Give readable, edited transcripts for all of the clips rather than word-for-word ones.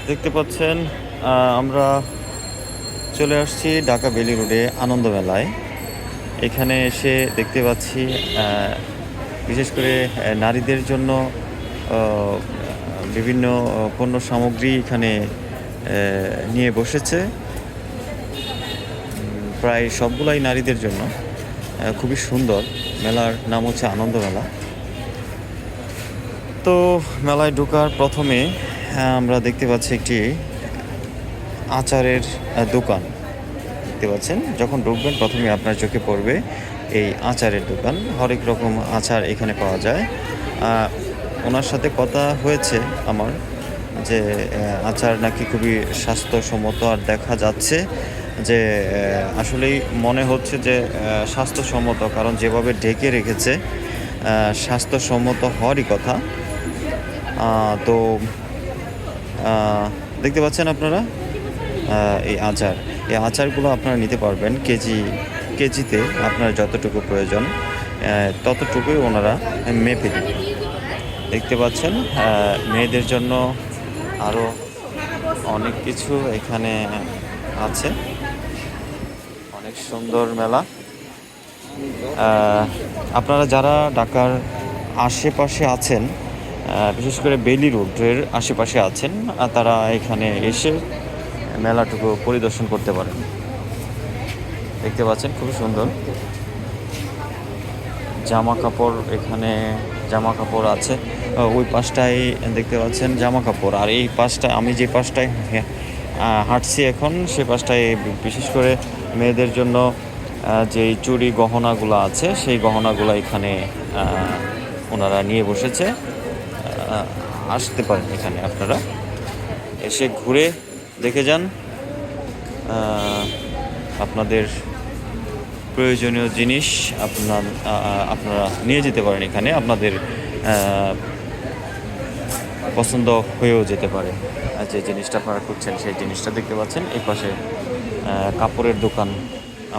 দেখতে পাচ্ছেন আমরা চলে আসছি ঢাকা বেলি রোডে আনন্দ মেলায়। এখানে এসে দেখতে পাচ্ছি বিশেষ করে নারীদের জন্য বিভিন্ন পণ্য সামগ্রী এখানে নিয়ে বসেছে। প্রায় সবগুলাই নারীদের জন্য। খুবই সুন্দর। মেলার নাম হচ্ছে আনন্দ মেলা। তো মেলায় ঢোকার প্রথমে আমরা দেখতে পাচ্ছি একটি আচারের দোকান। দেখতে পাচ্ছেন, যখন ঢুকবেন প্রথমে আপনার চোখে পড়বে এই আচারের দোকান। হরেক রকম আচার এখানে পাওয়া যায়। ওনার সাথে কথা হয়েছে আমার যে আচার নাকি খুবই স্বাস্থ্যসম্মত, আর দেখা যাচ্ছে যে আসলেই মনে হচ্ছে যে স্বাস্থ্যসম্মত, কারণ যেভাবে ঢেকে রেখেছে স্বাস্থ্যসম্মত হওয়ারই কথা। তো দেখতে পাচ্ছেন আপনারা এই আচারগুলো আপনারা নিতে পারবেন কেজিতে আপনার যতটুকু প্রয়োজন ততটুকুই ওনারা মেপে দেবেন। দেখতে পাচ্ছেন মেয়েদের জন্য আরও অনেক কিছু এখানে আছে। অনেক সুন্দর মেলা। আপনারা যারা ঢাকার আশেপাশে আছেন, বিশেষ করে বেলি রোডের আশেপাশে আছেন, তারা এখানে এসে মেলাটুকু পরিদর্শন করতে পারেন। দেখতে পাচ্ছেন খুবই সুন্দর জামা কাপড়। এখানে জামা কাপড় আছে। ওই পাশটায় দেখতে পাচ্ছেন জামা কাপড়, আর এই পাশটায় আমি যে পাশটায় হাঁটছি এখন, সে পাশটায় বিশেষ করে মেয়েদের জন্য যেই চুড়ি গহনাগুলো আছে সেই গহনাগুলো এখানে ওনারা নিয়ে বসেছে। আসতে পারেন এখানে, আপনারা এসে ঘুরে দেখে যান। আপনাদের প্রয়োজনীয় জিনিস আপনারা নিয়ে যেতে পারেন এখানে। আপনাদের পছন্দ হয়েও যেতে পারে। যে জিনিসটা আপনারা খুঁজছেন সেই জিনিসটা দেখতে পাচ্ছেন। এই পাশে কাপড়ের দোকান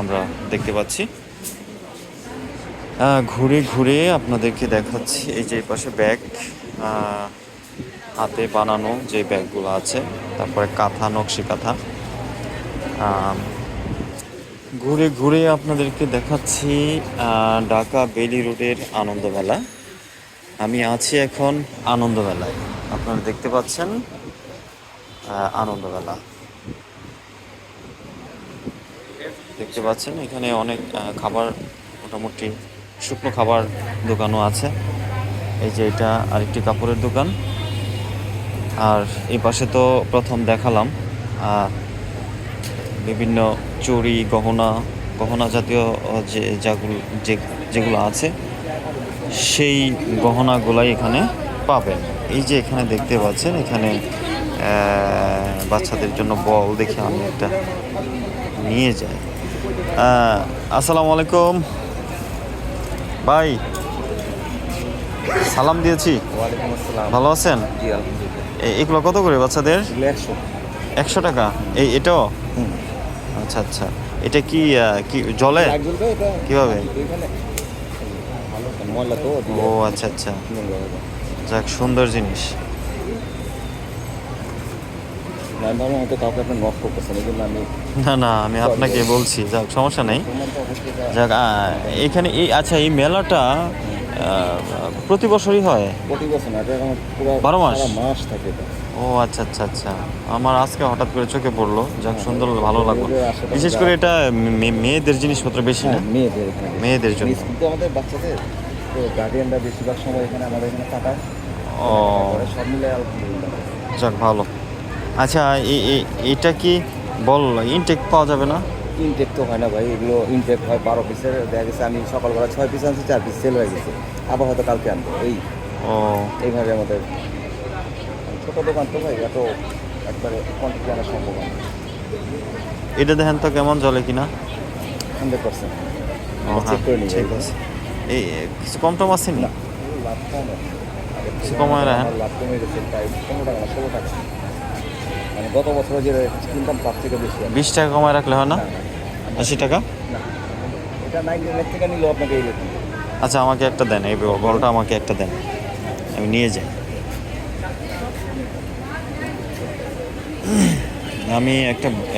আমরা দেখতে পাচ্ছি। ঘুরে ঘুরে আপনাদেরকে দেখাচ্ছি। এই যে এই পাশে ব্যাগ, হাতে বানানো যে ব্যাগগুলো আছে, তারপরে কাঁথা, নকশি কাঁথা। ঘুরে ঘুরে আপনাদেরকে দেখাচ্ছি ঢাকা বেলি রোডের আনন্দ মেলা। আমি আছি এখন আনন্দ মেলায়। আপনারা দেখতে পাচ্ছেন আনন্দ মেলা। দেখতে পাচ্ছেন এখানে অনেক খাবার, মোটামুটি শুকনো খাবার দোকানও আছে। এই যে এটা আরেকটি কাপড়ের দোকান। আর এই পাশে তো প্রথম দেখালাম বিভিন্ন চুড়ি গহনা জাতীয় যেগুলো আছে সেই গহনাগুলাই এখানে পাবেন। এই যে এখানে দেখতে পাচ্ছেন, এখানে বাচ্চাদের জন্য বল দেখে আমি একটা নিয়ে যাই। আসসালামু আলাইকুম ভাই, সালাম দিয়েছি। ভালো আছেন? এগুলো কত করে বাচ্চাদের? 100 টাকা। এটাও? আচ্ছা আচ্ছা। এটা কি জলে কিভাবে? ও আচ্ছা আচ্ছা, যাক সুন্দর জিনিস। না না, আমি আপনাকে বলছি, যাক সমস্যা নেই। যাক এখানে এই মেলাটা প্রতি বছরই হয়? 12 মাস থাকে। ও আচ্ছা আচ্ছা আচ্ছা, আমার আজকে হঠাৎ করে চোখে পড়লো। যাক সুন্দর, ভালো লাগলো। বিশেষ করে এটা মেয়েদের জিনিসপত্র বেশি না? মেয়েদের জন্য। কিন্তু আমাদের বাচ্চাদের তো গার্ডিয়ানরা বেশিরভাগ সময় এখানে আমাদের এখানে থাকায়। ও সব মিলে আলহামদুলিল্লাহ। যাক ভালো। আচ্ছা এটা কি বল ইনটেক পাওয়া যাবে না? ইনটেক তো হয় না ভাই, এগুলো ইনটেক হয় 12 পিসের। দেখা গেছে আমি সকালবেলা 6 পিস আনছি, 4 পিস সেল হয়ে গেছে, আবার হয়তো কালকে আনবো। এইভাবে আমাদের ছোটো দোকান তো ভাই, এত একবারে কোয়ান্টিটি আনা সম্ভব না। এটা দেখেন তো কেমন জলে কিনা। 100% চেক করে নিই। ঠিক আছে, এই কিছু কম টম আছে না? লাভ কম আছে, কিছু কমায় রাখেন। লাভ কমে গেছে প্রায় 15 টাকা না 16 টাকা। মানে গত বছর যে কিনতাম তার থেকে বেশি। 20 টাকা কমায় রাখলে হয় না? 80 টাকা? না, এটা 99 থেকে নিলেও আপনাকে এই রেট। আচ্ছা আমাকে একটা দেন, এই বলটা আমাকে একটা দেন, আমি নিয়ে যাই। আমি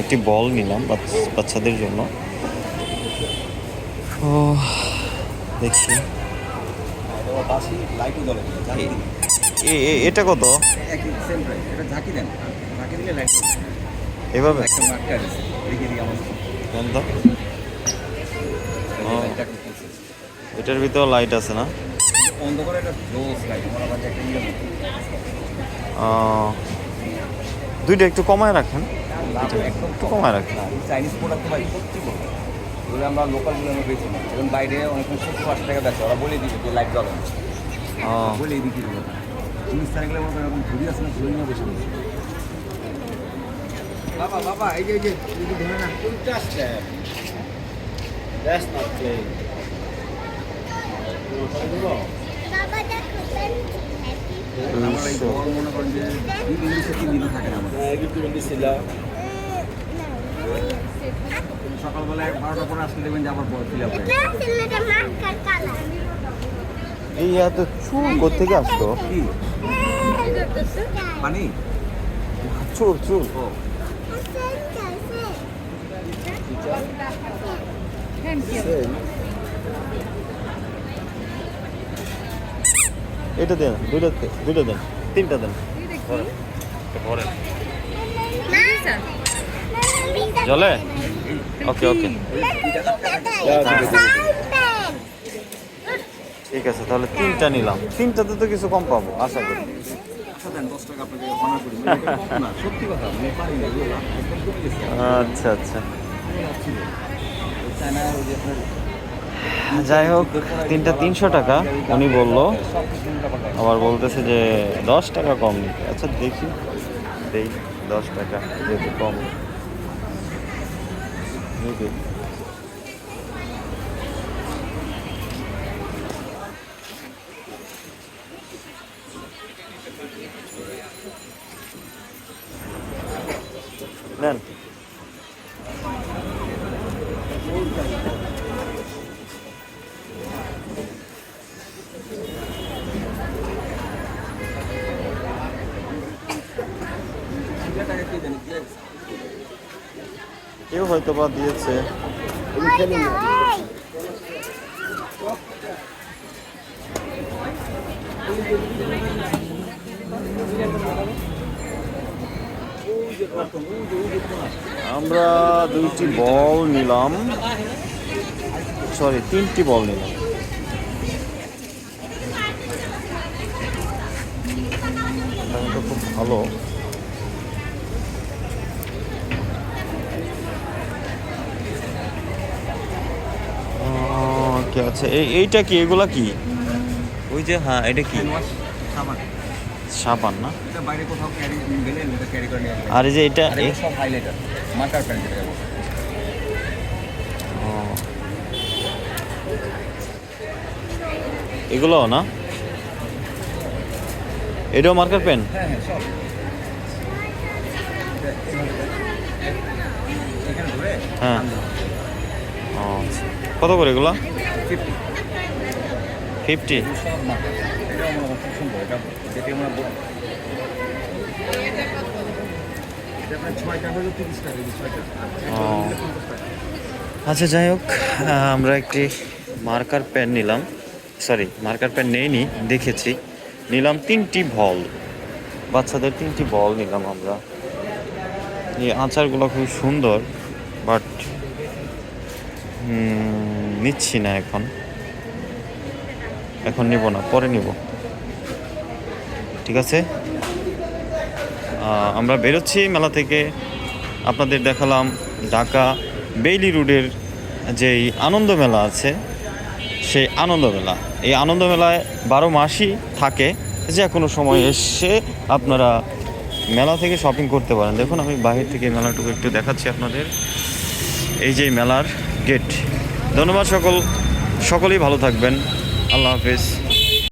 একটি বল নিলাম বাচ্চাদের জন্য। ও দেখি বাসি লাইটও জ্বলে এটা কত? একই সেম প্রাইস। এটা ঝাঁকি দেন, ঝাঁকি দিলে লাইট জ্বলবে। এভাবে একটা মার্কা দিচ্ছে দেখে দিই আমার দেন তো। লাইটটা খুলছে এটার ভিতরে লাইট আছে না? অন্ধকারে একটা জোস লাইট আমার আবার একটা নিয়ে দুইটা একটু কমায় রাখেন, লাভ একদম একটু কমায় রাখেন। চাইনিজ প্রোডাক্ট ভাই সত্যি বলবো, এগুলো আমরা লোকালগুলো আমরা বেশি না, এবং বাইরে অনেক 70-80 টাকা বেচে, ওরা বলে দিবে যে লাইট জ্বলে না, বলে দিকে দেবো জিনিস স্থানে গেলে মনে এরকম ঘুরি আছে না, ঘুরি না বসে বসে বাবা বাবা এই যে ধরে না That's not playing. বাবা দেখো আমরা এই বড় মনে করেন যে ইংলিশে 3 দিনও থাকে না আমাদের। সকালবেলায় 12টার পরে আসলে দেখবেন যে আবার বড় ফিল আপ হয়ে গেছে। ছেলেটা মাস্কার কালার এই এত চুল কোথেকে আসলো? কি পানি চুল চুল ও এটা দেন, দুইটা দেন, তিনটা দেন। ধরেন। জলে? ওকে ওকে ঠিক আছে, তাহলে তিনটা নিলাম। তিনটাতে তো কিছু কম পাবো আশা করি। আচ্ছা দেন 10 টাকা আপনাকে অনার করি, মানে এটা কম না, সত্যি কথা আমি পারি না এগুলো একদম কমে গেছে। আচ্ছা আচ্ছা, চায়না ওই যে আপনার যাই হোক, তিনটা 300 টাকা উনি বললো, সব কিছু উল্টা পাল্টা। আবার বলতেছে যে 10 টাকা কম নিতে। আচ্ছা দেখি, দেই 10 টাকা যেহেতু কম নিবি। নেন। কেউ হয়তো বা দিয়েছে। আমরা 2টি বল নিলাম, সরি 3টি বল নিলাম। এটা খুব ভালো। ওকে আচ্ছা, এইটা কি, এগুলা কি? ওই যে হ্যাঁ, এটা কি? সাবান সাবান না? এটা বাইরে কোথাও ক্যারি গেলে এটা ক্যারি করে নিয়ে আসবে। আর এই যে এটা আর এগুলো সব হাইলাইটার মার্কার পেন যেটা বলে। এগুলো না, এটাও মার্কার পেন? হ্যাঁ হ্যাঁ সব এখানে ধরে হ্যাঁ। ও আচ্ছা, কত করে এগুলো? 50? সব মার্কার। এটাও মনে হয় খুব সুন্দর, এটা যেটা আমরা বলি এটা আপনার 6টা হলো 30 টাকা, এই 6টা ও আচ্ছা, যাই হোক, আমরা একটি মার্কার পেন নিলাম, সরি মার্কার পেন নেইনি, দেখেছি। নিলাম 3টি বল, বাচ্চাদের 3টি বল নিলাম আমরা। এই আচারগুলো খুব সুন্দর, বাট নিচ্ছি না এখন নিব না, পরে নিব। ঠিক আছে, আমরা বেরোচ্ছি মেলা থেকে। আপনাদের দেখালাম ঢাকা বেইলি রোডের যেই আনন্দ মেলা আছে, সেই আনন্দ মেলা। এই আনন্দ মেলায় 12 মাসই থাকে, যে কোনো সময় এসে আপনারা মেলা থেকে শপিং করতে পারেন। দেখুন, আমি বাহির থেকে মেলাটুকু একটু দেখাচ্ছি আপনাদের। এই যে মেলার গেট। ধন্যবাদ সকলেই ভালো থাকবেন। আল্লাহ হাফেজ।